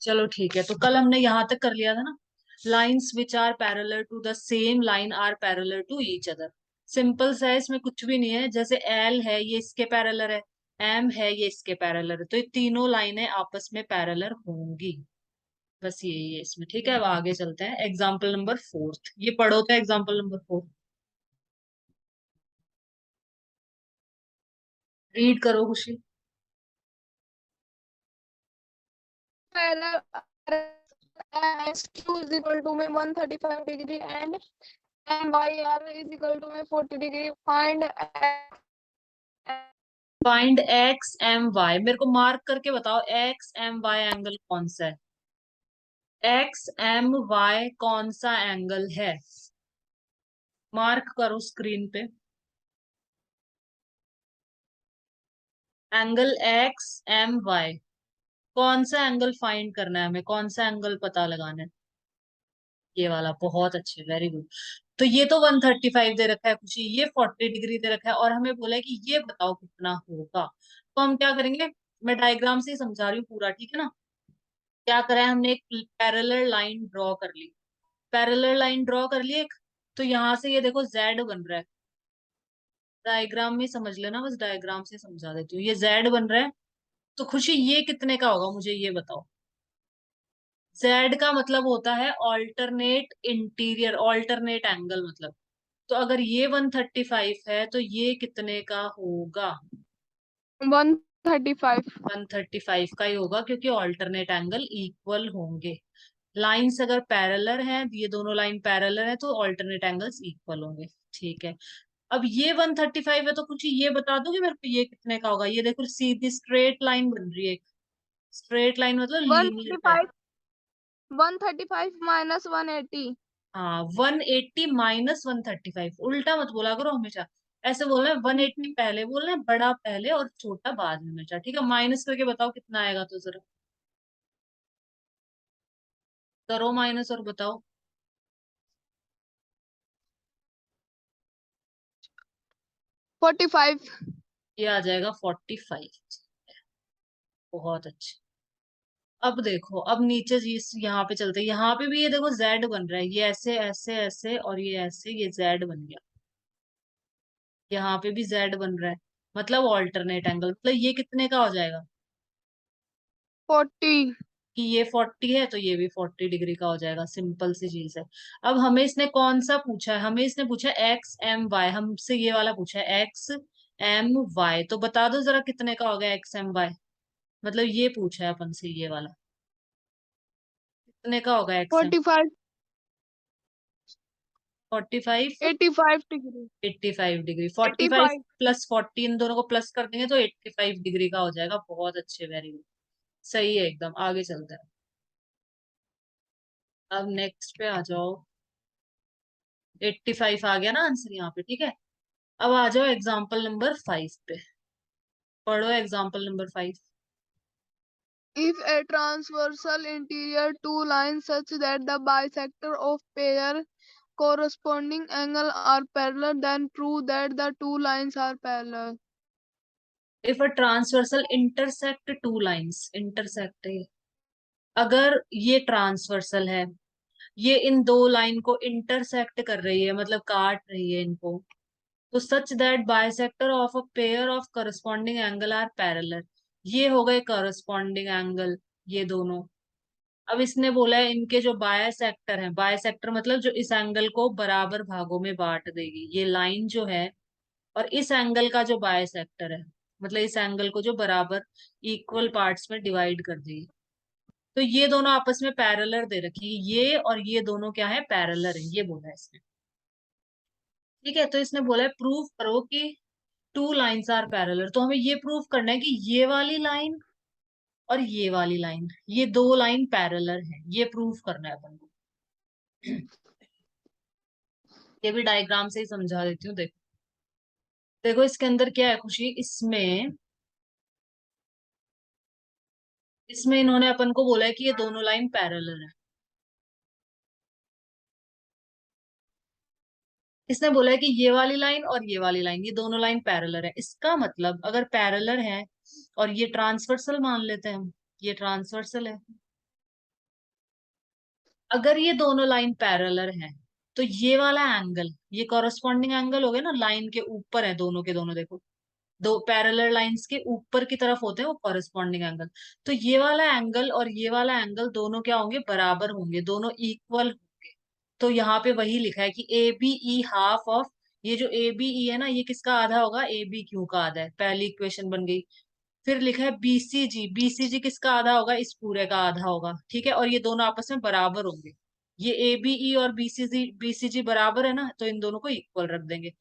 चलो ठीक है, तो कल हमने यहाँ तक कर लिया था ना। Lines which are parallel to the same line are parallel to each other. Simple सा है, इसमें कुछ भी नहीं है। जैसे एल है ये इसके पैरेलल है, एम है ये इसके पैरेलल है, तो ये तीनों लाइनें आपस में पैरेलल होंगी। बस यही है इसमें। ठीक है, अब आगे चलते हैं। एग्जाम्पल नंबर फोर्थ, ये पढ़ो तो एग्जाम्पल नंबर फोर्थ रीड करो खुशी। Parallel SQ is equal to में 135 degree and MYR is equal to में 40 degree. Find X M Y, मेरे को मार्क करके बताओ एक्स एम वाई एंगल कौन सा है। एक्स एम वाई कौन सा एंगल है, मार्क करो स्क्रीन पे। एंगल एक्स एम वाई, कौन सा एंगल फाइंड करना है हमें, कौन सा एंगल पता लगाना है। ये वाला, बहुत अच्छे, वेरी गुड। तो ये तो 135 दे रखा है खुशी, ये 40 डिग्री दे रखा है, और हमें बोला है कि ये बताओ कितना होगा। तो हम क्या करेंगे, मैं डायग्राम से ही समझा रही हूँ पूरा, ठीक है ना। क्या करा है हमने, एक पैरेलल लाइन ड्रॉ कर ली। पैरेलल लाइन ड्रॉ कर ली एक, तो यहाँ से ये देखो जेड बन रहा है। डायग्राम में समझ लेना, बस डायग्राम से समझा देती हूँ। ये जेड बन रहा है, तो खुशी ये कितने का होगा मुझे ये बताओ। जेड का मतलब होता है ऑल्टरनेट इंटीरियर, ऑल्टरनेट एंगल मतलब। तो अगर ये 135 है तो ये कितने का होगा। 135. 135 का ही होगा, क्योंकि ऑल्टरनेट एंगल इक्वल होंगे। लाइंस अगर पैरेलल हैं, ये दोनों लाइन पैरेलल है, तो ऑल्टरनेट एंगल्स इक्वल होंगे। ठीक है, अब ये 135 है, तो कुछ ये बता दोगे मेरे को ये कितने का होगा। ये देखो सीधी स्ट्रेट लाइन बन रही है, स्ट्रेट लाइन मतलब लीनियर पे। 135 135 minus 180. हाँ, 180 माइनस 135, उल्टा मत बोला करो हमेशा। ऐसे बोलना है 180 पहले बोलना है, बड़ा पहले और छोटा बाद में हमेशा। ठीक है, माइनस करके बताओ कितना आएगा, तो जरा करो माइनस और बताओ। 45. ये आ जाएगा 45। बहुत अच्छा। अब देखो, अब नीचे यहाँ पे चलते हैं। यहाँ पे भी ये देखो जेड बन रहा है, ये ऐसे ऐसे ऐसे और ये ऐसे, ये जेड बन गया। यहाँ पे भी जेड बन रहा है, मतलब ऑल्टरनेट एंगल, मतलब ये कितने का हो जाएगा। 40. कि ये 40 है तो ये भी 40 डिग्री का हो जाएगा, सिंपल सी चीज है। अब हमें इसने कौन सा पूछा है, हमें इसने पूछा है एक्स एम वाई, हमसे ये वाला पूछा है एक्स एम वाई। तो बता दो जरा कितने का होगा एक्स एम वाई, मतलब ये पूछा है अपन से ये वाला, कितने का होगा X M. 45. 45, 85 degree. 85 degree. 45 85. Plus 40, इन दोनों को प्लस कर देंगे तो 85 डिग्री का हो जाएगा। बहुत अच्छे, वेरी गुड, सही है एकदम। आगे चलते हैं, अब नेक्स्ट पे आ जाओ। 85 आ गया ना आंसर यहाँ पे, ठीक है। अब आ जाओ एग्जाम्पल नंबर 5 पे, पढ़ो example number 5। If a transversal interior two lines such that the bisector of pair corresponding angle are parallel, then prove that the two lines are parallel. If a transversal intersect two lines, intersect है, अगर ये transversal है, ये इन दो line को intersect कर रही है, मतलब काट रही है इनको, तो such that bisector of a pair of corresponding angle are parallel. ये हो गए करस्पॉन्डिंग एंगल, ये दोनों। अब इसने बोला है इनके जो बायसेक्टर है, बायसेक्टर मतलब जो इस एंगल को बराबर भागों में बांट देगी, ये लाइन जो है, और इस एंगल का जो बायसेक्टर है, मतलब इस एंगल को जो बराबर इक्वल पार्ट्स में डिवाइड कर देगी, तो ये दोनों आपस में पैरेलल दे रखी है। ये और ये दोनों क्या है, पैरेलल है, ये बोला है इसने। ठीक है, तो इसने बोला है प्रूव करो कि टू लाइंस आर पैरेलल। तो हमें ये प्रूव करना है कि ये वाली लाइन और ये वाली लाइन, ये दो लाइन पैरेलल है, ये प्रूव करना है अपन को। ये भी डायग्राम से ही समझा देती हूँ, देखो। देखो इसके अंदर क्या है खुशी, इसमें इसमें इन्होंने अपन को बोला है कि ये दोनों लाइन पैरेलल है। इसने बोला है कि ये वाली लाइन और ये वाली लाइन, ये दोनों लाइन पैरेलल है। इसका मतलब अगर पैरेलल है और ये ट्रांसवर्सल मान लेते हैं हम, ये ट्रांसवर्सल है, अगर ये दोनों लाइन पैरेलल हैं तो ये वाला एंगल, ये कॉरस्पॉन्डिंग एंगल हो गया ना, लाइन के ऊपर है दोनों के दोनों, देखो दो पैरेलल लाइंस के ऊपर की तरफ होते हैं वो कॉरस्पॉन्डिंग एंगल। तो ये वाला एंगल और ये वाला एंगल दोनों क्या होंगे, बराबर होंगे, दोनों इक्वल होंगे। तो यहाँ पे वही लिखा है कि A B E half of, ये जो ए बी ई है ना, ये किसका आधा होगा, ए बी क्यू का आधा है, पहली इक्वेशन बन गई। फिर लिखा है बीसीजी, बीसीजी किसका आधा होगा, इस पूरे का आधा होगा, ठीक है, और ये दोनों आपस में बराबर होंगे। ये ए बी ई और बीसीजी बीसीजी बराबर है ना, तो इन दोनों को इक्वल रख देंगे।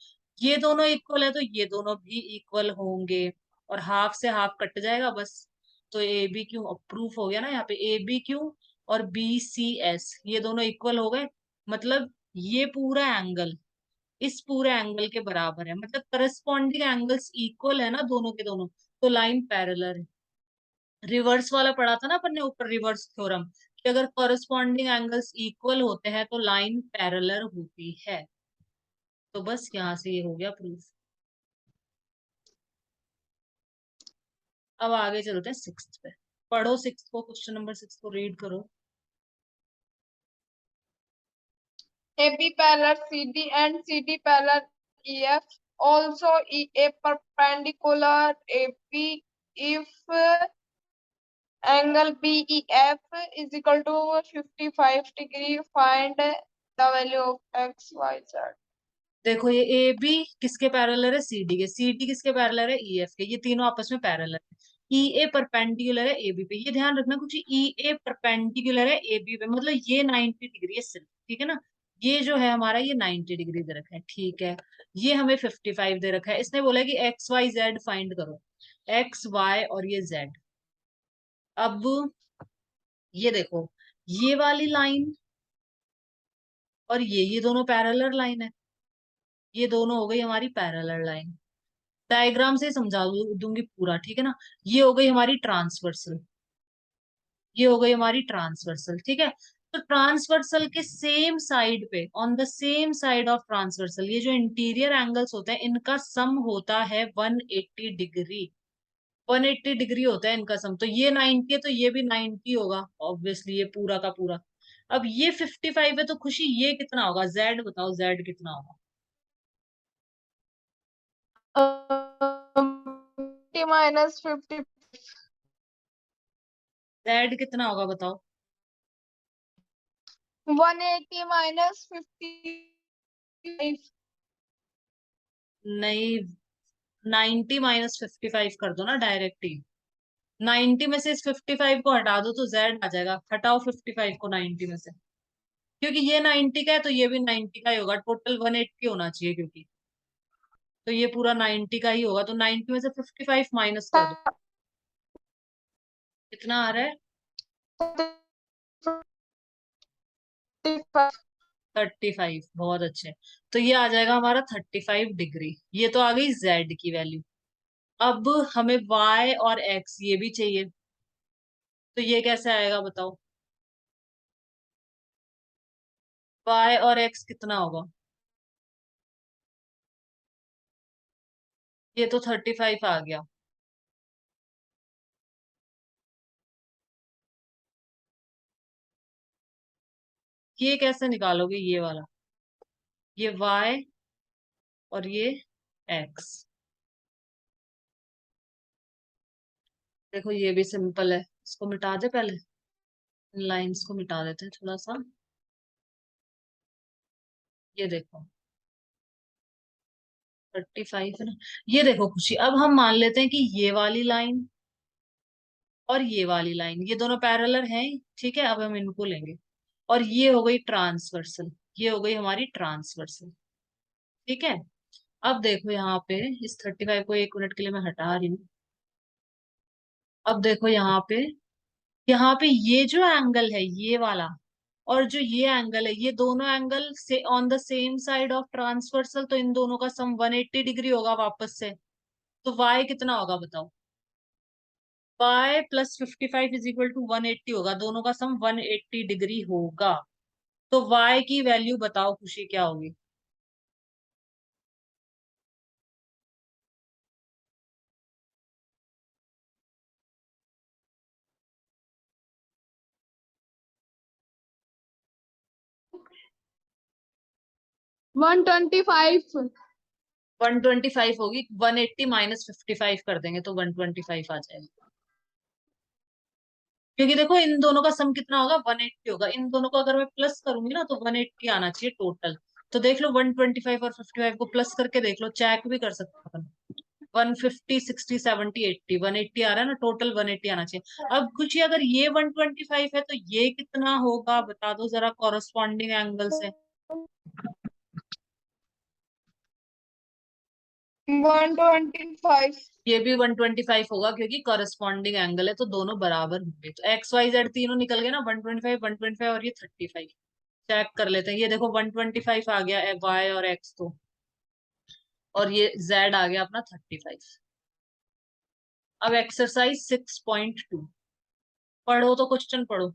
ये दोनों इक्वल है तो ये दोनों भी इक्वल होंगे, और हाफ से हाफ कट जाएगा बस। तो ए बी क्यू प्रूफ हो गया ना, यहाँ पे ए बी क्यू और बी सी एस ये दोनों इक्वल हो गए। मतलब ये पूरा एंगल इस पूरे एंगल के बराबर है, मतलब करस्पॉन्डिंग एंगल्स इक्वल है ना दोनों के दोनों, तो लाइन पैरेलल है। रिवर्स वाला पढ़ा था ना अपन ने ऊपर, रिवर्स थ्योरम, कि अगर कॉरस्पॉन्डिंग एंगल्स इक्वल होते हैं तो लाइन पैरेलल होती है। तो बस यहाँ से ये हो गया प्रूफ। अब आगे चलते हैं सिक्स्थ पे। पढ़ो सिक्स्थ को, क्वेश्चन नंबर 6 को रीड करो। AB parallel CD and CD parallel EF. Also EA perpendicular AB if angle BEF is equal to 55 degree. Find the value of X, Y, Z. देखो ये ए बी किसके parallel है, C D के, C D किसके parallel है, E F के, ये तीनों आपस में पैरेलल है। ई ए परपेंडिकुलर है ए बी पे, ये ध्यान रखना कुछ, ई ए परपेंडिकुलर है ए बी पे, मतलब ये 90 डिग्री है सिर्फ, ठीक है ना। ये जो है हमारा ये 90 डिग्री दे रखा है, ठीक है। ये हमें 55 दे रखा है, इसने बोला है कि एक्स वाई जेड फाइंड करो, एक्स वाई और ये जेड। अब ये देखो, ये वाली लाइन और ये दोनों पैरेलल लाइन है, ये दोनों हो गई हमारी पैरेलल लाइन। डायग्राम से समझा दूंगी पूरा, ठीक है ना। ये हो गई हमारी ट्रांसवर्सल, ये हो गई हमारी ट्रांसवर्सल, ठीक है। तो ट्रांसवर्सल के सेम साइड पे, on the same side of transversal, ये जो इंटीरियर एंगल्स होते हैं इनका सम होता है 180 डिग्री। 180 डिग्री होता है इनका सम, तो ये 90 है तो ये भी 90 होगा ऑब्वियसली, ये पूरा का पूरा। अब ये 55 है तो खुशी ये कितना होगा, जेड बताओ, जेड कितना होगा। T minus 50. जेड कितना होगा बताओ। 180 minus 55. नहीं, 90 माइनस 55 कर दो ना डायरेक्ट ही। 90 में से इस 55 को हटा दो तो जेड आ जाएगा, हटाओ 55 को 90 में से, क्योंकि ये 90 का है तो ये भी 90 का ही होगा, टोटल 180 होना चाहिए क्योंकि, तो ये पूरा 90 का ही होगा, तो 90 में से 55 माइनस कर दो, कितना आ रहा है, 35। बहुत अच्छे। तो ये आ जाएगा हमारा 35 डिग्री, ये तो आ गई जेड की वैल्यू। अब हमें वाई और एक्स ये भी चाहिए, तो ये कैसे आएगा बताओ, वाई और एक्स कितना होगा, ये तो 35 आ गया। ये कैसे निकालोगे, ये वाला, ये y और ये x। देखो ये भी सिंपल है, इसको मिटा दे पहले, लाइंस को मिटा देते हैं थोड़ा सा। ये देखो 35 है ना। ये देखो खुशी, अब हम मान लेते हैं कि ये वाली लाइन और ये वाली लाइन ये दोनों पैरेलल हैं ही, ठीक है, अब हम इनको लेंगे। और ये हो गई ट्रांसवर्सल, ये हो गई हमारी ट्रांसवर्सल, ठीक है। अब देखो यहाँ पे, इस 35 को 1 मिनट के लिए मैं हटा रही हूँ। अब देखो यहाँ पे ये जो एंगल है ये वाला, और जो ये एंगल है, ये दोनों एंगल से on the same side of transversal, तो इन दोनों का सम 180 डिग्री होगा वापस से। तो y कितना होगा बताओ, y plus 55 is equal to 180 होगा, दोनों का सम 180 डिग्री होगा। तो y की वैल्यू बताओ खुशी क्या होगी। 125। 125 होगी, 180 माइनस 55 कर देंगे तो 125 आ जाएगा। क्योंकि देखो इन दोनों का सम कितना होगा, 180 होगा। इन दोनों को अगर मैं प्लस करूंगी ना तो 180 आना चाहिए टोटल। तो देख लो 125 और 55 को प्लस करके देख लो, चेक भी कर सकते हो अपन। 150 60 70 80 180 आ रहा है ना, टोटल 180 आना चाहिए। अब कुछ अगर ये 125 है तो ये कितना होगा बता दो जरा, कॉरस्पॉन्डिंग एंगल से। 125। ये भी 125 होगा क्योंकि कॉरस्पॉन्डिंग एंगल है, तो दोनों बराबर होंगे। तो एक्स वाई जेड तीनों निकल गए ना, 125 और ये 35। चेक कर लेते हैं, ये देखो 125 आ गया वाई और एक्स तो, और ये जेड आ गया अपना 35। अब एक्सरसाइज 6.2 पढ़ो, तो क्वेश्चन पढ़ो।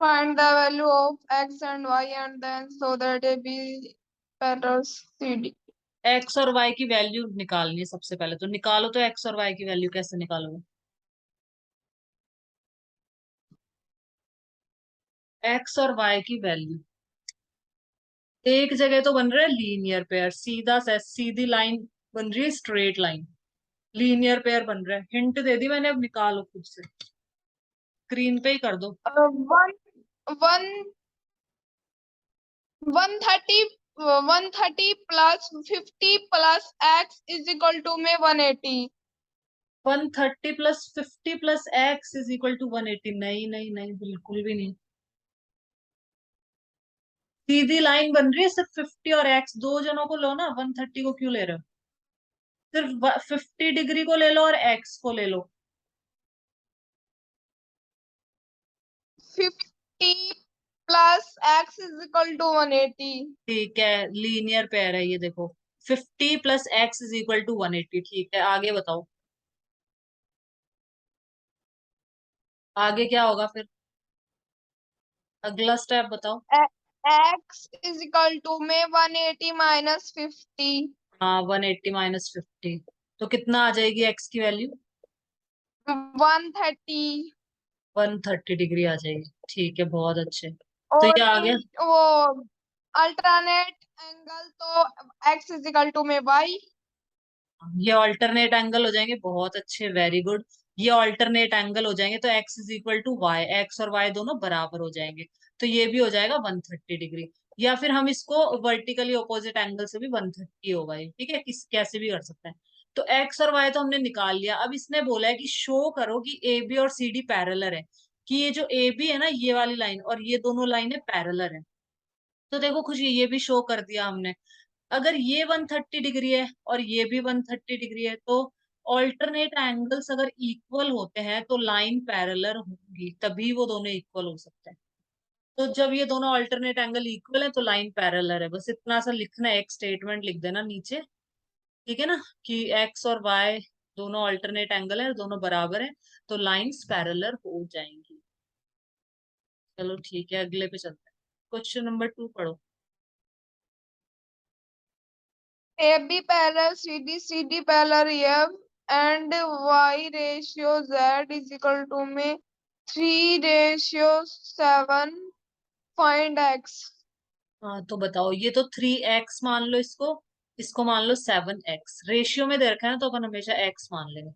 Find the value of x and y and then so that a b parallels CD. X और वाई की वैल्यू निकालनी है सबसे पहले, तो निकालो। तो एक्स और वाई की वैल्यू कैसे निकालोगे? एक्स और वाई की वैल्यू एक जगह तो बन रहा है लीनियर पेयर, सीधा से सीधी लाइन बन रही है, स्ट्रेट लाइन। लीनियर पेयर बन रहा है, हिंट दे दी मैंने, अब निकालो खुद से, स्क्रीन पे ही कर दो। One one 130 130 plus 50 plus x is equal to में 180। 130 plus 50 plus x is equal to 180? नहीं नहीं नहीं, बिल्कुल भी नहीं। सीधी लाइन बन रही है, सिर्फ 50 और एक्स, दो जनों को लो ना, 130 को क्यों ले रहे हो? सिर्फ 50 डिग्री को ले लो और एक्स को ले लो। 50 plus x is equal to 180। ठीक है, लीनियर पेयर है ये देखो, 50 plus x is equal to 180। ठीक है, आगे बताओ, आगे क्या होगा फिर? अगला स्टेप बताओ। x is equal to में 180 minus 50। हाँ, 180 माइनस 50, तो कितना आ जाएगी एक्स की वैल्यू? 130। 130 डिग्री आ जाएगी। ठीक है, बहुत अच्छे। तो और ये आ गया। इन वो अल्टरनेट एंगल तो x इज इक्वल टू में y। ये ऑल्टरनेट एंगल हो जाएंगे, बहुत अच्छे, वेरी गुड। ये ऑल्टरनेट एंगल हो जाएंगे तो x is equal to y, x और वाई दोनों बराबर हो जाएंगे। तो ये भी हो जाएगा 130 डिग्री। या फिर हम इसको वर्टिकली ऑपोजिट एंगल से भी 130 होगा ये, ठीक है, किस कैसे भी कर सकते हैं। तो एक्स और वाई तो हमने निकाल लिया। अब इसने बोला है कि शो करो कि ए बी और सी डी पैरेलल है, कि ये जो ए बी है ना, ये वाली लाइन और ये दोनों लाइनें पैरेलल है। तो देखो खुशी, ये भी शो कर दिया हमने। अगर ये 130 डिग्री है और ये भी 130 डिग्री है, तो ऑल्टरनेट एंगल्स अगर इक्वल होते हैं तो लाइन पैरेलल होगी, तभी वो दोनों इक्वल हो सकते हैं। तो जब ये दोनों ऑल्टरनेट एंगल इक्वल है तो लाइन पैरेलल है। बस इतना सा लिखना है, एक स्टेटमेंट लिख देना नीचे, ठीक है ना, कि एक्स और वाई दोनों ऑल्टरनेट एंगल है, दोनों बराबर है, तो लाइंस पैरेलल हो जाएंगी। चलो ठीक है, अगले पे चलते हैं। क्वेश्चन नंबर 2 पढ़ो। AB parallel CD, CD parallel EF and Y ratio Z is equal to में 3:7। Find x। हाँ तो बताओ, ये तो 3x मान लो इसको, इसको मान लो 7x, रेशियो में दे रखा है ना, तो अपन हमेशा x मान लेंगे।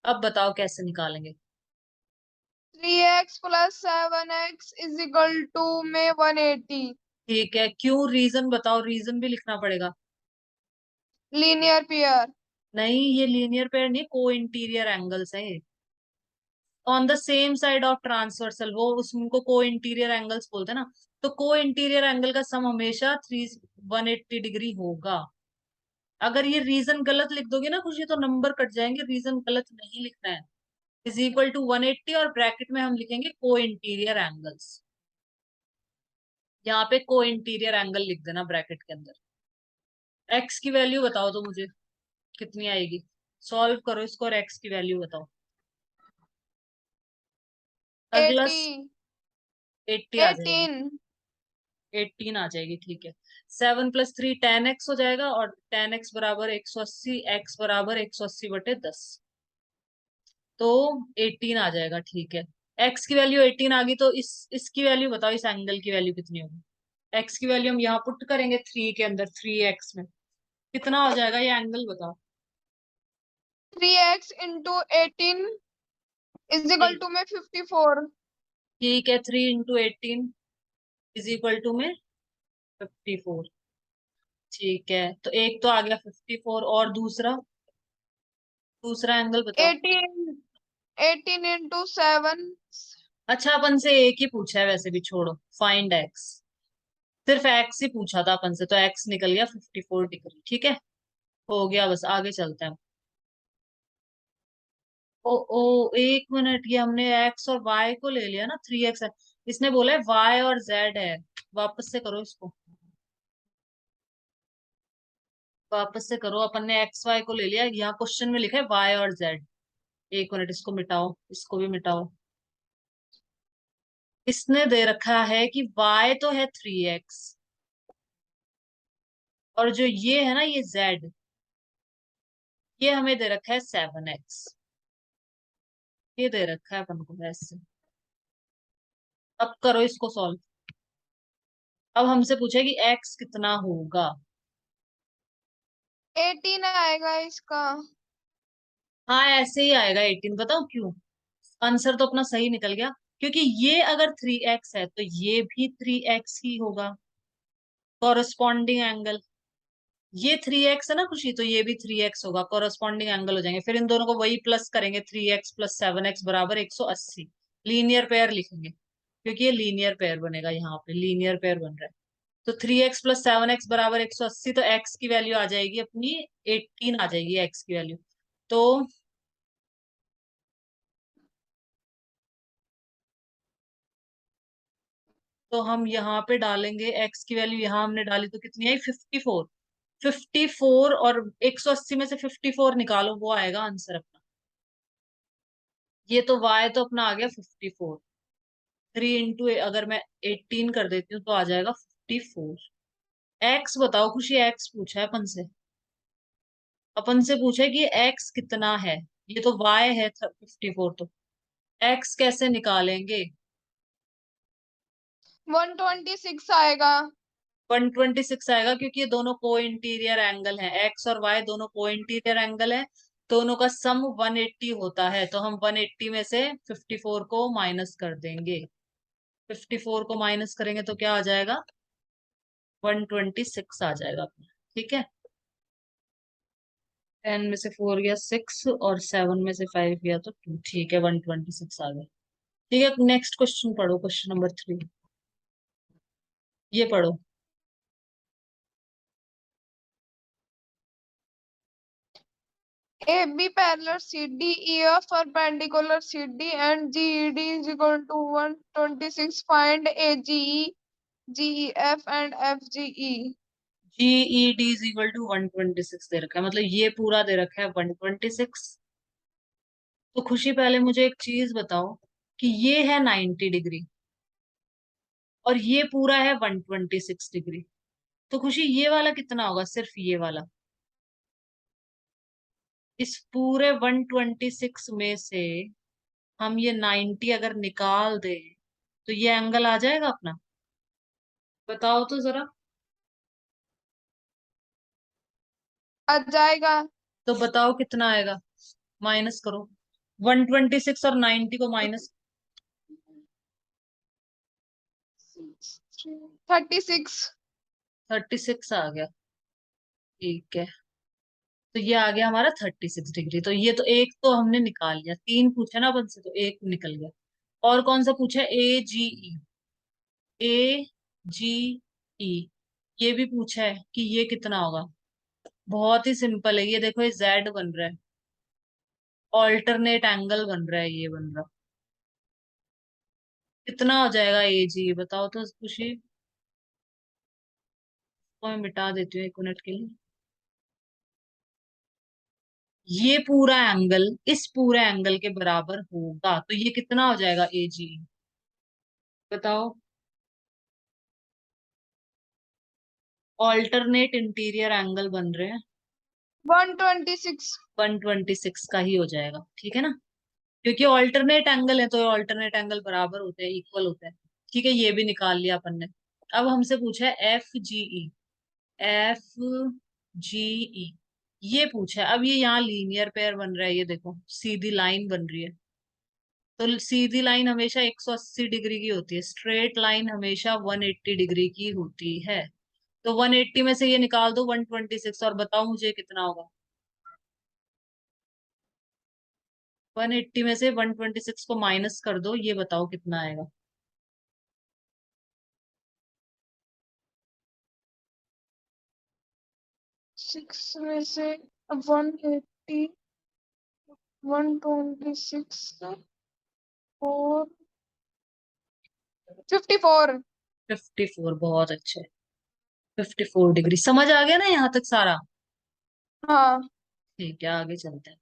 अब बताओ कैसे निकालेंगे? 3x plus 7x is equal to में 180। ठीक है, क्यों, रीजन बताओ, रीजन भी लिखना पड़ेगा। Linear pair. नहीं, ये लीनियर पेयर नहीं, को इंटीरियर एंगल्स है ये, on the same side of transversal, वो उसको को इंटीरियर एंगल्स बोलते हैं ना। तो को इंटीरियर एंगल का सम हमेशा 180 डिग्री होगा। अगर ये रीजन गलत लिख दोगे ना खुशी, तो नंबर कट जाएंगे, रीजन गलत नहीं लिखना है। इज इक्वल टू 180 और ब्रैकेट में हम लिखेंगे को इंटीरियर एंगल्स। यहाँ पे को इंटीरियर एंगल लिख देना ब्रैकेट के अंदर। एक्स की वैल्यू बताओ तो मुझे, कितनी आएगी? सॉल्व करो इसको और एक्स की वैल्यू बताओ। अगला 80। 80 आ जाएगी। 18। 18 आ जाएगी, ठीक है। 7 प्लस 3 10x हो जाएगा, और 10x बराबर 180, x बराबर 180 बटे 10, तो 18 आ जाएगा, ठीक है। x की वैल्यू 18 आ गई, तो इसकी वैल्यू बताओ, इस एंगल की वैल्यू कितनी होगी? एक्स की वैल्यू हम यहाँ पुट करेंगे 3 के अंदर, 3x में कितना हो जाएगा ये एंगल बताओ। 3x into 18 is equal to में 54। ठीक है, 3 into 18 इज इक्वल टू में 54। ठीक है, तो एक तो आ गया 54, और दूसरा, दूसरा एंगल बताओ। 18 18 into 7। अच्छा, अपन से एक ही पूछा है वैसे भी, छोड़ो, फाइंड एक्स, सिर्फ एक्स ही पूछा था अपन से, तो एक्स निकल गया 54 डिग्री। ठीक है, हो गया, बस आगे चलते हैं। ओ ओ, 1 मिनट, ये हमने एक्स और वाई को ले लिया ना, 3x है, इसने बोला है वाई और जेड है। वापस से करो इसको, वापस से करो, अपन ने एक्स वाई को ले लिया, यहाँ क्वेश्चन में लिखा है वाई और जेड। 1 मिनट, इसको मिटाओ, इसको भी मिटाओ। इसने दे रखा है कि y तो है 3x, और जो ये है ना, ये z, ये हमें दे रखा है 7x। ये दे रखा है अपन को वैसे। अब करो इसको सॉल्व। अब हमसे पूछे कि x कितना होगा। 18 आएगा इसका। हाँ, ऐसे ही आएगा 18, बताओ क्यों। आंसर तो अपना सही निकल गया, क्योंकि ये अगर 3x है तो ये भी 3x ही होगा, कॉरस्पॉन्डिंग एंगल। ये 3x है ना खुशी, तो ये भी 3x होगा, कॉरस्पॉन्डिंग एंगल हो जाएंगे। फिर इन दोनों को वही प्लस करेंगे, 3x प्लस 7x बराबर 180। लीनियर पेयर लिखेंगे, क्योंकि ये लीनियर पेयर बनेगा, यहाँ पे लीनियर पेयर बन रहा है। तो 3x प्लस 7x बराबर 180, तो x की वैल्यू आ जाएगी अपनी 18 आ जाएगी x की वैल्यू। तो हम यहाँ पे डालेंगे x की वैल्यू, यहाँ हमने डाली तो कितनी आई, 54। 54 और 180 में से 54 निकालो, वो आएगा आंसर अपना। ये तो y तो अपना आ गया 54। 3 इंटू अगर मैं 18 कर देती हूँ तो आ जाएगा 54। एक्स बताओ खुशी, एक्स पूछा है अपन से, अपन से पूछा है कि एक्स कितना है। ये तो y है 54, तो एक्स कैसे निकालेंगे। 126 आएगा। 126 आएगा, क्योंकि ये दोनों को इंटीरियर एंगल हैं, एक्स और वाई दोनों को इंटीरियर एंगल है, दोनों का सम 180 होता है, तो हम 180 में से 54 को माइनस कर देंगे। 54 को माइनस करेंगे तो क्या आ जाएगा, 126 आ जाएगा अपना। ठीक है, 10 में से 4 गया 6, और 7 में से 5 गया तो 2। ठीक है, 126 आ गया। ठीक है, नेक्स्ट क्वेश्चन पढ़ो, क्वेश्चन नंबर 3, ये पढ़ो। AB parallel CD, EF perpendicular CD, and GED is equal to 126. Find AGE, GEF, and FGE. GED is equal to 126 दे रखा है, मतलब ये पूरा दे रखा है 126। तो खुशी, पहले मुझे एक चीज बताओ कि ये है 90 डिग्री, और ये पूरा है 126 डिग्री, तो खुशी ये वाला कितना होगा, सिर्फ ये वाला। इस पूरे 126 में से हम ये 90 अगर निकाल दें तो ये एंगल आ जाएगा अपना, बताओ तो जरा। आ जाएगा। तो बताओ कितना आएगा, माइनस करो, 126 और 90 को माइनस। 36। 36 आ गया। ठीक है, तो ये आ गया हमारा 36 डिग्री। तो ये तो एक तो हमने निकाल लिया, 3 पूछे ना अपन से, तो एक निकल गया। और कौन सा पूछा है, AGE, AGE, ये भी पूछा है कि ये कितना होगा। बहुत ही सिंपल है, ये देखो, ये जेड बन रहा है, ऑल्टरनेट एंगल बन रहा है, ये बन रहा। कितना हो जाएगा AGE, बताओ तो खुशी। को मैं मिटा देती हूँ 1 मिनट के लिए। ये पूरा एंगल इस पूरे एंगल के बराबर होगा, तो ये कितना हो जाएगा AGE, बताओ। ऑल्टरनेट इंटीरियर एंगल बन रहे हैं, 126। 126 का ही हो जाएगा, ठीक है ना, क्योंकि ऑल्टरनेट एंगल है तो ऑल्टरनेट एंगल बराबर होते हैं, इक्वल होते हैं। ठीक है, ये भी निकाल लिया अपन ने। अब हमसे पूछा है एफ जी ई, ये पूछा है। अब ये यहाँ लीनियर पेयर बन रहा है, ये देखो सीधी लाइन बन रही है। तो सीधी लाइन हमेशा 180 डिग्री की होती है, स्ट्रेट लाइन हमेशा 180 डिग्री की होती है। तो 180 में से ये निकाल दो 126, और बताओ मुझे कितना होगा। 180 में से 126 को माइनस कर दो, ये बताओ कितना आएगा। 6 में से 180, 126 और 54। 54, बहुत अच्छे। 54 डिग्री समझ आ गया ना यहाँ तक सारा। हाँ। ठीक है, आगे चलते हैं।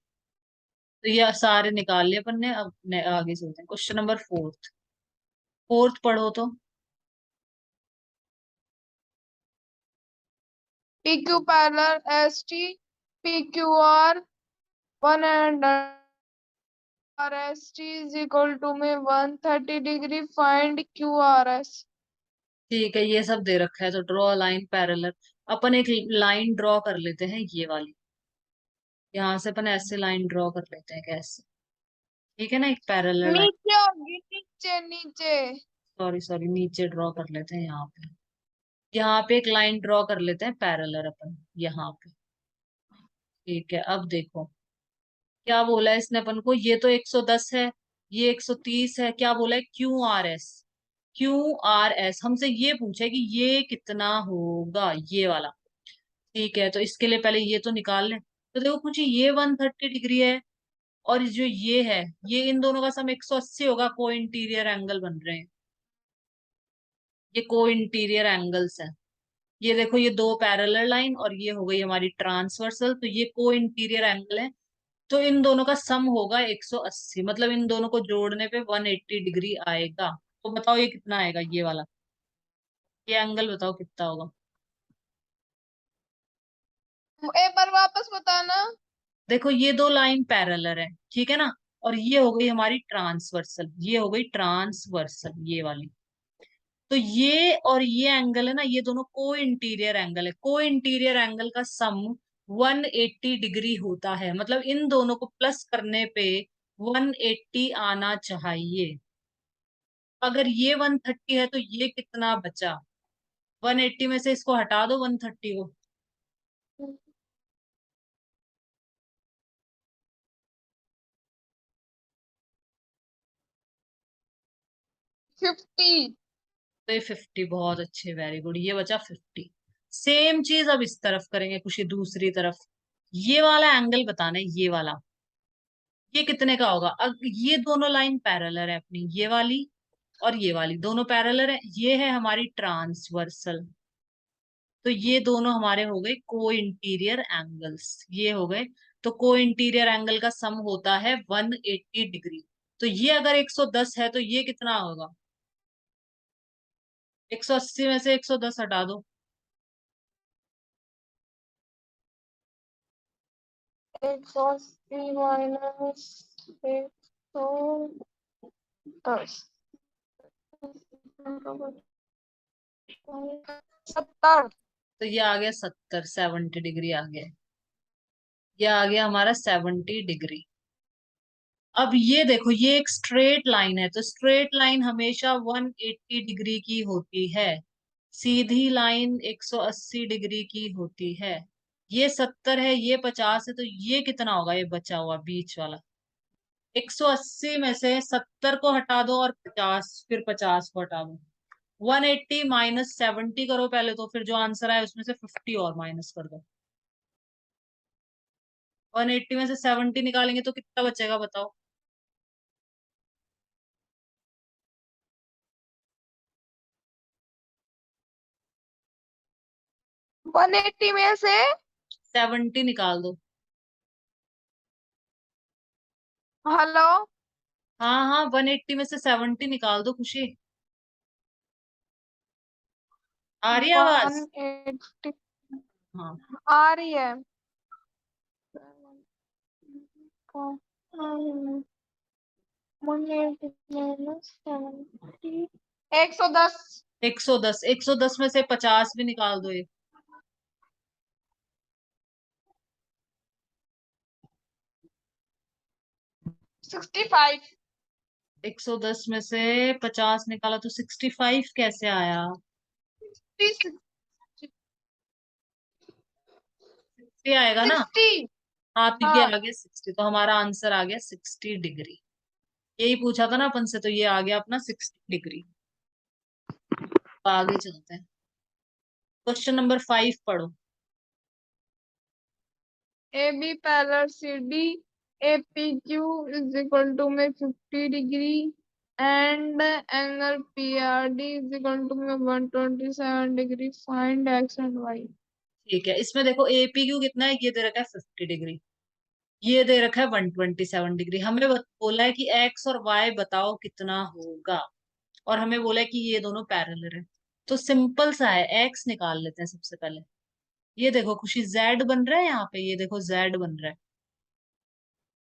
तो ये सारे निकाल लिए अपन ने, अब आगे चलते हैं। Question number fourth. फोर्थ पढ़ो तो। PQ parallel ST, PQR 1 and RST is equal to में 130 डिग्री, फाइंड QRS। ठीक है, ये सब दे रखा है, तो ड्रॉ लाइन पैरेलल। अपन एक लाइन ड्रॉ कर लेते हैं, ये वाली। यहाँ से अपन ऐसे लाइन ड्रॉ कर लेते हैं, कैसे? ठीक है ना, एक पैरेलल लाइन। नीचे होगी, नीचे नीचे। सॉरी सॉरी, नीचे ड्रॉ कर लेते हैं यहाँ पे। यहाँ पे एक लाइन ड्रॉ कर लेते हैं पैरेलल अपन, यहाँ पे। ठीक है, अब देखो क्या बोला है इसने अपन को। ये तो 110 है, ये 130 है। क्या बोला है? क्यू आर एस हमसे ये पूछा है कि ये कितना होगा, ये वाला। ठीक है, तो इसके लिए पहले ये तो निकाल लें। तो देखो कुछ ये 130 डिग्री है, और जो ये है, ये इन दोनों का सम 180 होगा। को इंटीरियर एंगल बन रहे हैं, ये को इंटीरियर एंगल्स है। ये देखो, ये दो पैरेलल लाइन, और ये हो गई हमारी ट्रांसवर्सल, तो ये को इंटीरियर एंगल है। तो इन दोनों का सम होगा 180, मतलब इन दोनों को जोड़ने पे 180 डिग्री आएगा। तो बताओ ये कितना आएगा, ये वाला, ये एंगल बताओ कितना होगा। एक बार वापस बताना। देखो ये दो लाइन पैरेलल है, ठीक है ना, और ये हो गई हमारी ट्रांसवर्सल, ये हो गई ट्रांसवर्सल, ये वाली। तो ये और ये एंगल है ना, ये दोनों को इंटीरियर एंगल है। को इंटीरियर एंगल का सम 180 डिग्री होता है, मतलब इन दोनों को प्लस करने पे 180 आना चाहिए। अगर ये 130 है तो ये कितना बचा? 180 में से इसको हटा दो, 130 को। 50। तो ये 50, बहुत अच्छे, वेरी गुड, ये बचा 50। सेम चीज अब इस तरफ करेंगे, कुछ ही दूसरी तरफ। ये वाला एंगल बताना है, ये वाला, ये कितने का होगा। ये दोनों लाइन पैरेलल है अपनी, ये वाली और ये वाली दोनों पैरेलल है। ये है हमारी ट्रांसवर्सल, तो ये दोनों हमारे हो गए को इंटीरियर एंगल्स, ये हो गए। तो को इंटीरियर एंगल का सम होता है 180 डिग्री। तो ये अगर 110 है तो ये कितना होगा? 180 में से 110 हटा दो। 180 माइनस 110, 70। तो ये आ गया 70, 70 डिग्री आ गया। ये आ गया हमारा 70 डिग्री। अब ये देखो, ये एक स्ट्रेट लाइन है, तो स्ट्रेट लाइन हमेशा 180 डिग्री की होती है। सीधी लाइन 180 डिग्री की होती है। ये 70 है, ये 50 है, तो ये कितना होगा, ये बचा हुआ बीच वाला। 180 में से 70 को हटा दो, और 50, फिर 50 को हटा दो। 180 माइनस 70 करो पहले, तो फिर जो आंसर आए उसमें से 50 और माइनस कर दो। 180 में से 70 निकालेंगे तो कितना बचेगा, बताओ। 180 में से 70 निकाल दो। हेलो, हाँ हाँ, 180 में से 70 निकाल दो, खुशी। आ रही है आवाज? 180 हाँ। आ रही है। 180 minus 70 110। 110, 110 में से 50 भी निकाल दो ये। 65। 110 में से 50 निकाला तो 65 कैसे आया? 60। ये आएगा ना। 60। हाँ तो ये हाँ। आ गया 60, तो हमारा आंसर आ गया 60 डिग्री। यही पूछा था ना अपन से, तो ये आ गया अपना 60 डिग्री। तो आगे चलते हैं, क्वेश्चन नंबर 5 पढ़ो। A B parallel C D, A P Q is equal to में 50 degree and angle P R D is equal to में 127 degree. Find x and y. ठीक है, इसमें देखो एपीक्यू कितना है, ये दे रखा है 50 डिग्री, ये दे रखा है 127 डिग्री। हमें बोला है कि एक्स और वाई बताओ कितना होगा, और हमें बोला है कि ये दोनों पैरेलल है। तो सिंपल सा है, एक्स निकाल लेते हैं सबसे पहले। ये देखो खुशी, जेड बन रहा है यहाँ पे, ये देखो जेड बन रहा है।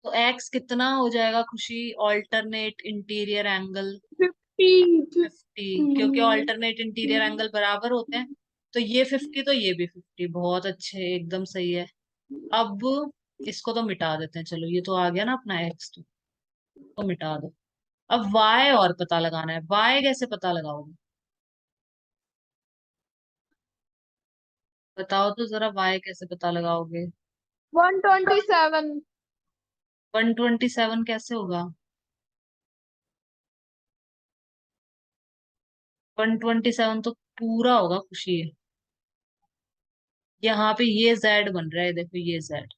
तो एक्स कितना हो जाएगा खुशी? Alternate interior angle 50। 50, क्योंकि ऑल्टरनेट इंटीरियर एंगल बराबर होते हैं। तो ये 50 तो ये भी 50, बहुत अच्छे, एकदम सही है। अब इसको तो मिटा देते हैं, चलो ये तो आ गया ना अपना एक्स, तो मिटा दो। अब वाई और पता लगाना है, वाई कैसे पता लगाओगे? बताओ तो जरा, वाई कैसे पता लगाओगे? 127। 127 कैसे होगा? 127 तो पूरा होगा खुशी है। यहाँ पे ये जेड बन रहा है, देखो ये जेड।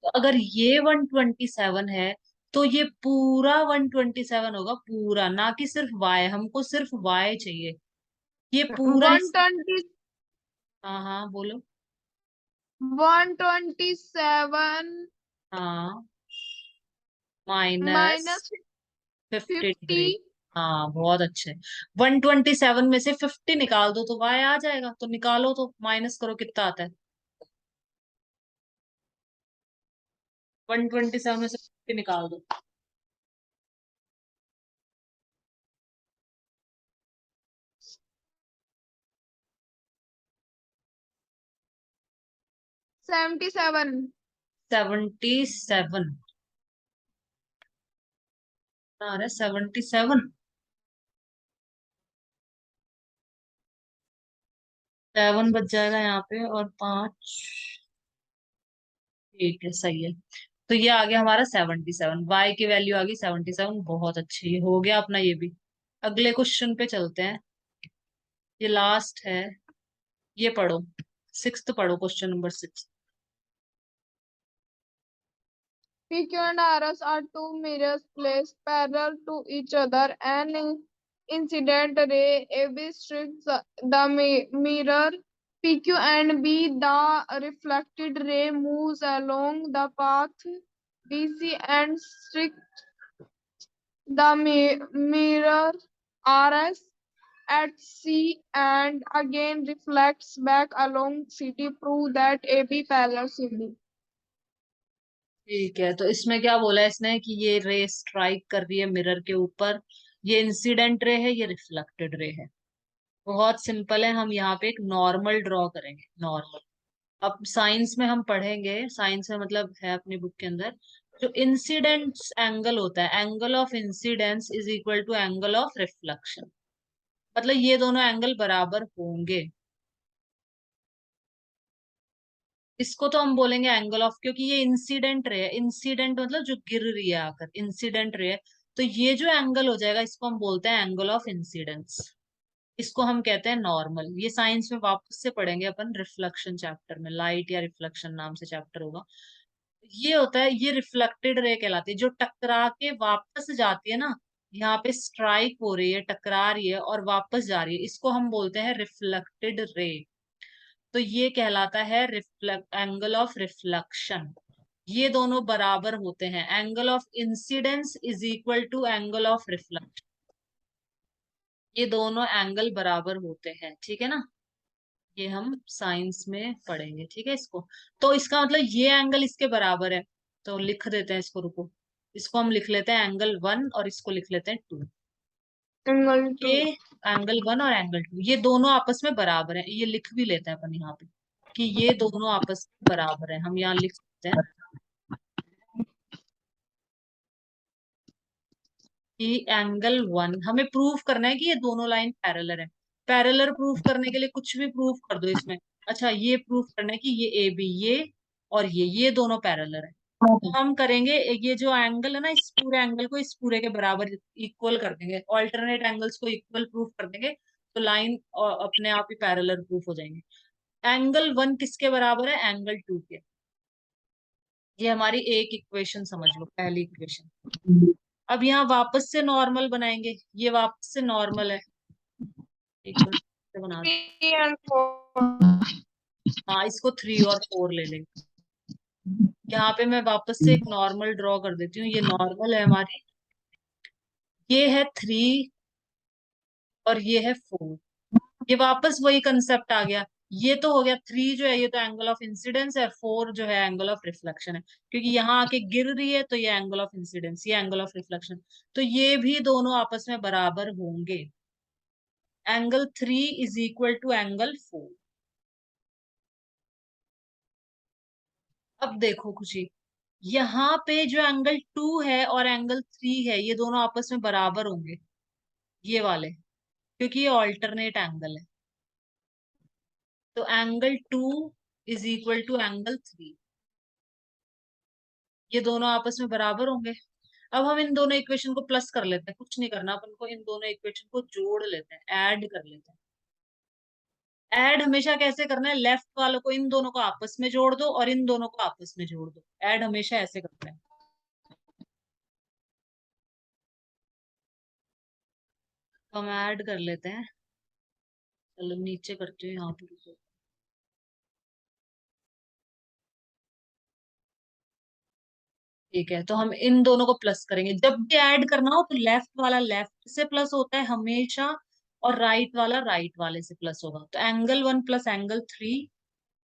तो अगर ये 127 है, तो ये पूरा 127 होगा, पूरा, ना कि सिर्फ वाई। हमको सिर्फ वाई चाहिए, ये पूरा वन इस। ट्वेंटी हाँ हाँ बोलो। 127 हाँ, माइनस माइनस 50 डिग्री। 50। हाँ बहुत अच्छे। 127 में से 50 निकाल दो तो वाई आ जाएगा, तो निकालो, तो माइनस करो कितना आता है। 127 में से 50 निकाल दो। 77। 77 आ रहा है, 77। 7 बच जाएगा यहाँ पे, और 5। ठीक है, सही है। तो ये आ गया हमारा 77, वाई की वैल्यू आ गई 77, बहुत अच्छी, ये हो गया अपना ये भी। अगले क्वेश्चन पे चलते हैं, ये लास्ट है। ये पढ़ो, सिक्स्थ पढ़ो, question number 6। PQ and RS are two mirrors placed parallel to each other. An incident ray AB strikes the mirror PQ and B. The reflected ray moves along the path BC and strikes the mirror RS at C and again reflects back along CD. Prove that AB parallel CD. ठीक है, तो इसमें क्या बोला है इसने कि ये रे स्ट्राइक कर रही है मिरर के ऊपर। ये इंसिडेंट रे है, ये रिफ्लेक्टेड रे है। बहुत सिंपल है, हम यहाँ पे एक नॉर्मल ड्रॉ करेंगे, नॉर्मल। अब साइंस में हम पढ़ेंगे, साइंस में मतलब है अपनी बुक के अंदर, जो इंसिडेंस एंगल होता है, angle of incidence is equal to angle of reflection. मतलब ये दोनों एंगल बराबर होंगे। इसको तो हम बोलेंगे एंगल ऑफ, क्योंकि ये इंसिडेंट रे है, इंसिडेंट मतलब जो गिर रही है आकर, इंसिडेंट रे है। तो ये जो एंगल हो जाएगा, इसको हम बोलते हैं एंगल ऑफ इंसिडेंस। इसको हम कहते हैं नॉर्मल। ये साइंस में वापस से पढ़ेंगे अपन, रिफ्लेक्शन चैप्टर में, लाइट या रिफ्लेक्शन नाम से चैप्टर होगा। ये होता है, ये रिफ्लेक्टेड रे कहलाती है, जो टकरा के वापस जाती है ना। यहाँ पे स्ट्राइक हो रही है, टकरा रही है और वापस जा रही है, इसको हम बोलते हैं रिफ्लेक्टेड रे। तो ये कहलाता है रिफ्लेक्ट, एंगल ऑफ रिफ्लेक्शन। ये दोनों बराबर होते हैं, angle of incidence is equal to angle of reflection. ये दोनों एंगल बराबर होते हैं, ठीक है ना। ये हम साइंस में पढ़ेंगे, ठीक है इसको। तो इसका मतलब ये एंगल इसके बराबर है, तो लिख देते हैं इसको, रुको। इसको हम लिख लेते हैं एंगल 1 और इसको लिख लेते हैं 2। Angle two. ये एंगल 1 और एंगल 2 ये दोनों आपस में बराबर है, ये लिख भी लेते हैं अपन यहाँ पे कि ये दोनों आपस में बराबर है, हम यहाँ लिख सकते हैं कि एंगल 1 हमें प्रूव करना है कि ये दोनों लाइन पैरेलल है। पैरेलल प्रूफ करने के लिए कुछ भी प्रूफ कर दो इसमें। अच्छा, ये प्रूफ करना है कि ये ए बी ये और ये दोनों पैरेलल है। तो हम करेंगे, ये जो एंगल है ना, इस पूरे एंगल को इस पूरे के बराबर इक्वल कर देंगे, ऑल्टरनेट एंगल्स को इक्वल प्रूफ कर देंगे, तो लाइन अपने आप ही पैरेलल प्रूफ हो जाएंगे। एंगल 1 किसके बराबर है? एंगल 2 के। ये हमारी एक इक्वेशन समझ लो, पहली इक्वेशन। अब यहाँ वापस से नॉर्मल बनाएंगे, ये वापस से नॉर्मल है, एक मिनट से बना दो। 3 and 4। हाँ, इसको 3 और 4 ले लेंगे। यहाँ पे मैं वापस से एक नॉर्मल ड्रॉ कर देती हूँ, ये नॉर्मल है हमारी, ये है 3 और ये है 4। ये वापस वही कंसेप्ट आ गया। ये तो हो गया 3 जो है ये तो एंगल ऑफ इंसिडेंस है, 4 जो है एंगल ऑफ रिफ्लेक्शन है, क्योंकि यहाँ आके गिर रही है तो ये एंगल ऑफ इंसिडेंस, ये एंगल ऑफ रिफ्लेक्शन, तो ये भी दोनों आपस में बराबर होंगे। Angle 3 is equal to angle 4। अब देखो खुशी, यहाँ पे जो एंगल 2 है और एंगल 3 है ये दोनों आपस में बराबर होंगे, ये वाले, क्योंकि ये ऑल्टरनेट एंगल है। तो angle 2 is equal to angle 3, ये दोनों आपस में बराबर होंगे। अब हम इन दोनों इक्वेशन को प्लस कर लेते हैं, कुछ नहीं करना अपन को, इन दोनों इक्वेशन को जोड़ लेते हैं, ऐड कर लेते हैं। ऐड हमेशा कैसे करना है? लेफ्ट वालों को, इन दोनों को आपस में जोड़ दो और इन दोनों को आपस में जोड़ दो। ऐड हमेशा ऐसे करते हैं। तो हम ऐड कर लेते हैं, चलो नीचे करते हैं यहाँ पे, रुको। ठीक है, तो हम इन दोनों को प्लस करेंगे। जब भी ऐड करना हो तो लेफ्ट वाला लेफ्ट से प्लस होता है हमेशा, और राइट वाला राइट वाले से प्लस होगा। तो angle 1 plus angle 3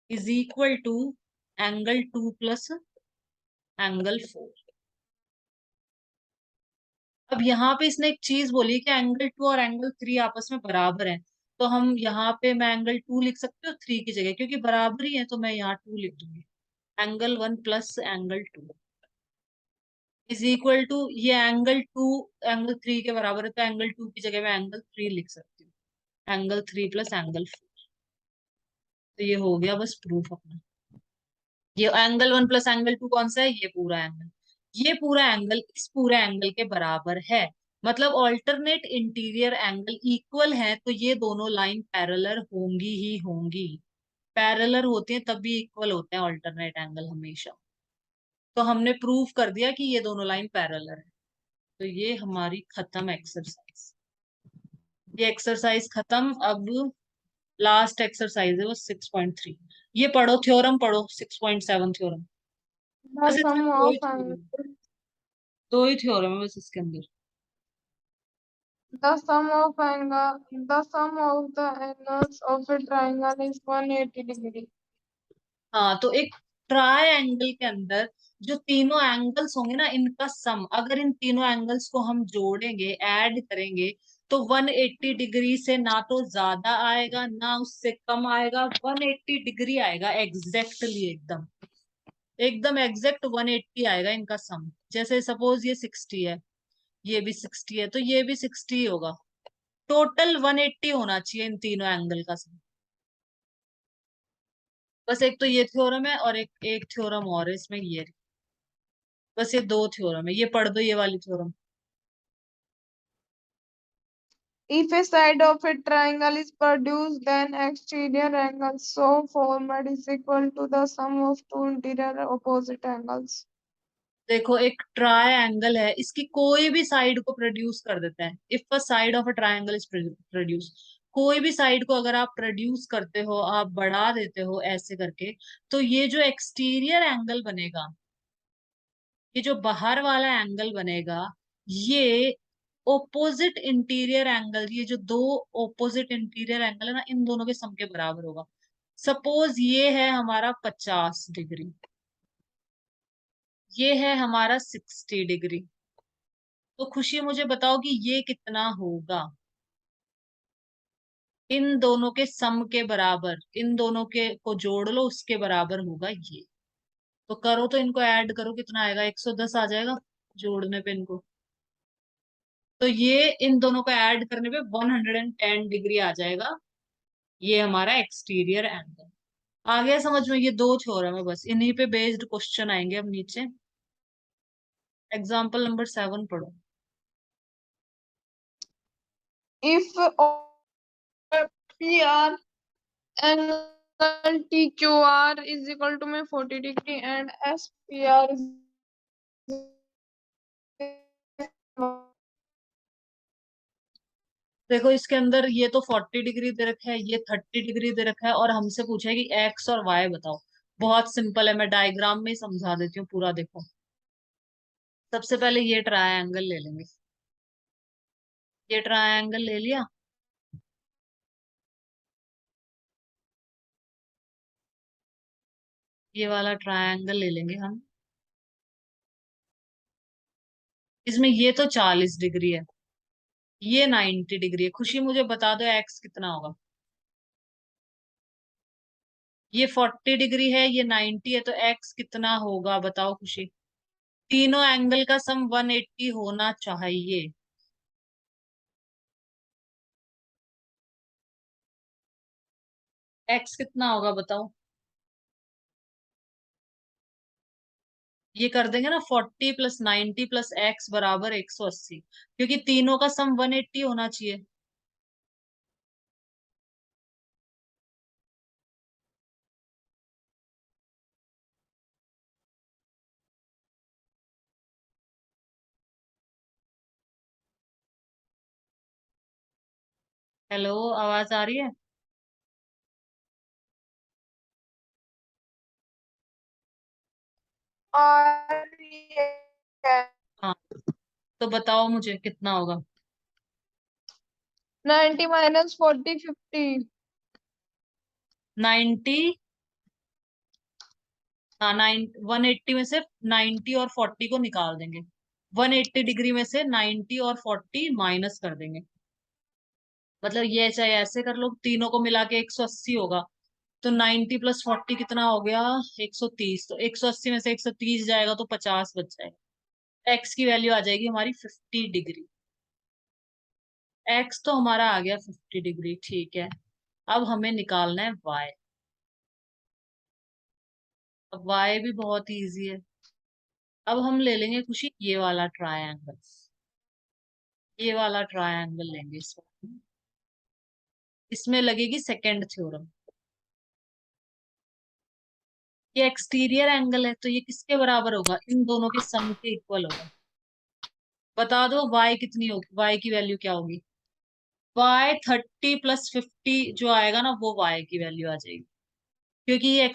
is equal to angle 2 plus angle 4। अब यहाँ पे इसने एक चीज बोली कि एंगल 2 और एंगल 3 आपस में बराबर हैं, तो हम यहाँ पे मैं एंगल 2 लिख सकती हूँ 3 की जगह, क्योंकि बराबर ही है तो मैं यहाँ 2 लिख दूंगी। Angle 1 plus angle 2 is equal to, ये एंगल 2 एंगल 3 के बराबर है, तो एंगल 2 की जगह मैं एंगल 3 लिख सकती हूँ। Angle 3 plus angle 4। तो ये हो गया बस प्रूफ अपना। ये एंगल 1 प्लस एंगल 2 कौन सा है? ये पूरा एंगल, ये पूरा एंगल इस पूरे एंगल के बराबर है। मतलब ऑल्टरनेट इंटीरियर एंगल इक्वल है, तो ये दोनों लाइन पैरेलल होंगी ही होंगी। पैरेलल होती हैं तभी इक्वल होते हैं ऑल्टरनेट एंगल हमेशा। तो हमने प्रूव कर दिया कि ये दोनों लाइन पैरेलल है। तो ये हमारी खत्म एक्सरसाइज, ये एक्सरसाइज खत्म। अब लास्ट एक्सरसाइज है वो 6.3। ये पढ़ो, थ्योरम पढ़ो, 6.7 थ्योरम। The बस इसमें sum दो ही of थ्योरम है, angles. दो ही थ्योरम है बस इसके अंदर। The sum of the angles of a triangle is 180 degree. हाँ, तो एक ट्रायंगल के अंदर जो तीनों एंगल्स होंगे ना, इनका सम, अगर इन तीनों एंगल्स को हम जोड़ेंगे, ऐड करेंगे, तो 180 डिग्री से ना तो ज्यादा आएगा ना उससे कम आएगा, 180 डिग्री आएगा एग्जैक्टली, एकदम एकदम एग्जैक्ट 180 आएगा इनका सम। जैसे सपोज ये 60 है, ये भी 60 है, तो ये भी 60 ही होगा। टोटल 180 होना चाहिए इन तीनों एंगल का सम। बस एक तो ये थ्योरम है और एक एक थ्योरम और है इसमें, ये बस ये दो थ्योरम है, ये पढ़ दो ये वाली theorem. If a side of a triangle is produced, then exterior angle so formed is equal to the sum of two interior opposite angles. देखो, एक ट्रायंगल है, इसकी कोई भी साइड को प्रोड्यूस कर देते हैं। If a side of a triangle is produce, कोई भी साइड को अगर आप प्रोड्यूस करते हो, आप बढ़ा देते हो ऐसे करके, तो ये जो एक्सटीरियर एंगल बनेगा, ये जो बाहर वाला एंगल बनेगा, ये ओपोजिट इंटीरियर एंगल, ये जो दो ओपोजिट इंटीरियर एंगल है ना, इन दोनों के सम के बराबर होगा। सपोज ये है हमारा 50 डिग्री, ये है हमारा 60 डिग्री, तो खुशी मुझे बताओ कि ये कितना होगा, इन दोनों के सम के बराबर, इन दोनों के को जोड़ लो उसके बराबर होगा ये। तो करो, तो इनको ऐड करो, कितना आएगा, 110 आ जाएगा जोड़ने पे इनको। तो ये इन दोनों को ऐड करने पे 110 डिग्री आ जाएगा, ये हमारा एक्सटीरियर एंगल। आ गया समझ में? ये दो थ्योरम है बस, इन्हीं पे बेस्ड क्वेश्चन आएंगे अब नीचे। एग्जाम्पल नंबर 7 पढ़ो। If PR angle TQR is equal to में 40 degree and SPR is देखो इसके अंदर ये तो 40 डिग्री दे रखा है, ये 30 डिग्री दे रखा है, और हमसे पूछा है कि एक्स और वाई बताओ। बहुत सिंपल है, मैं डायग्राम में ही समझा देती हूँ पूरा, देखो। सबसे पहले ये ट्रायंगल ले लेंगे, ये ट्रायंगल ले लिया। ये वाला ट्रायंगल ले लेंगे हम। इसमें ये तो 40 डिग्री है, ये 90 डिग्री है। खुशी मुझे बता दो एक्स कितना होगा। ये 40 डिग्री है, ये 90 है, तो एक्स कितना होगा बताओ खुशी। तीनों एंगल का सम 180 होना चाहिए। एक्स कितना होगा बताओ। ये कर देंगे ना, 40 प्लस 90 प्लस एक्स बराबर 180, क्योंकि तीनों का सम 180 होना चाहिए। हेलो, आवाज आ रही है? R हाँ, तो बताओ मुझे कितना होगा। 90 minus 40 50 90, हाँ 180 में से 90 और 40 को निकाल देंगे। 180 डिग्री में से 90 और 40 माइनस कर देंगे। मतलब ये चाहे ऐसे कर लो, तीनों को मिला के 180 होगा। तो 90 प्लस 40 कितना हो गया, 130। तो 180 में से 130 जाएगा तो 50 बच जाएगा। एक्स की वैल्यू आ जाएगी हमारी 50 डिग्री। एक्स तो हमारा आ गया 50 डिग्री, ठीक है। अब हमें निकालना है वाई। अब वाई भी बहुत इजी है। अब हम ले लेंगे खुशी ये वाला ट्रायंगल, ये वाला ट्रायंगल लेंगे इसमें। इसमें लगेगी सेकंड थ्योरम। ये एक्सटीरियर एंगल है, तो ये किसके बराबर होगा, इन दोनों के सम के इक्वल होगा। बता दो वाई कितनी होगी, वाई की वैल्यू क्या होगी। वाई 30 प्लस 50 जो आएगा ना, वो वाई की वैल्यू आ जाएगी, क्योंकि ये